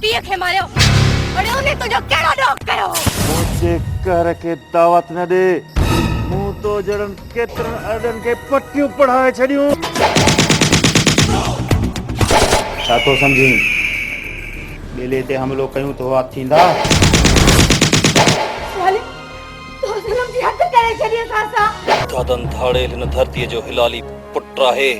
पीए खे मारियो अड़े उन्हें तुझो केड़ो डोक कयो मुझे कर के दावत न दे मु तो जड़न केतरन अडन के पट्टियों पढ़ाए छड़ियों छा तो समझी बेले ते हमलो कयूं तो हाथ थींदा साले तो सनम जी हट करे छड़ियो सासा दादन धाड़े हिन धरती जो हिलाली पुट आहे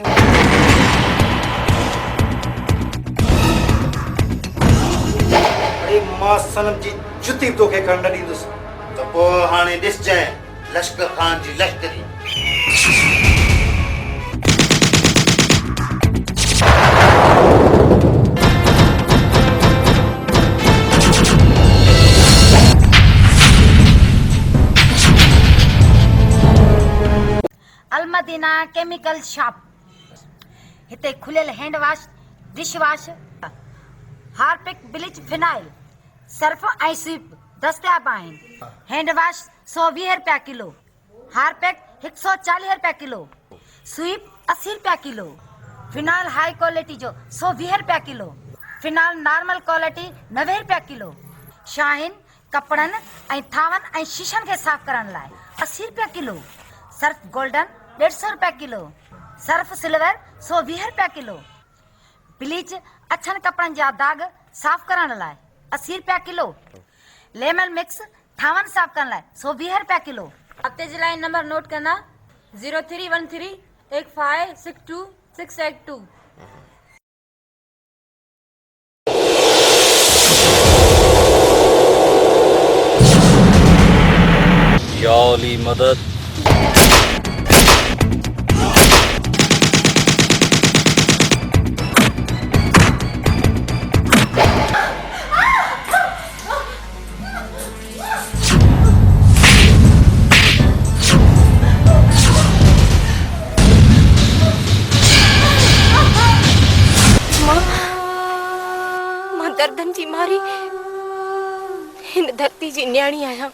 अरे मां सनम जी जुती तो के खंड दीदुस तो पो हाने दिस जाए लश्कर खान जी लश्करी अलमदीना केमिकल शॉप हिते खुलियल hand wash dish wash Harpic bleach phenyl Surf ऐं स्वीप दस्तियाब आहिनि हैंड वॉश 120 रुपया किलो हार्पिक 140 रुपया किलो स्वीप 80 रुपया किलो फिनाइल हाई क्वालिटी जो 120 रुपया किलो फिनाइल नॉर्मल क्वालिटी 90 रुपया किलो शाहीन कपड़नि ऐं थावनि ऐं शीशनि खे साफ़ करण लाइ 80 रुपया किलो सर्फ गोल्डन 150 रुपया किलो सर्फ सिल्वर 120 रुपया किलो ब्लीच अछनि कपड़नि जा दाग साफ़ करण लाइ 80 रुपया किलो लेमन मिक्स थावनि साफ़ करण लाइ 120 रुपया किलो हफ्ते जे लाइ नंबर नोट करना 03138562 या अली मदद मां दर्दन जी मारी इन धरती जी न्याणी आया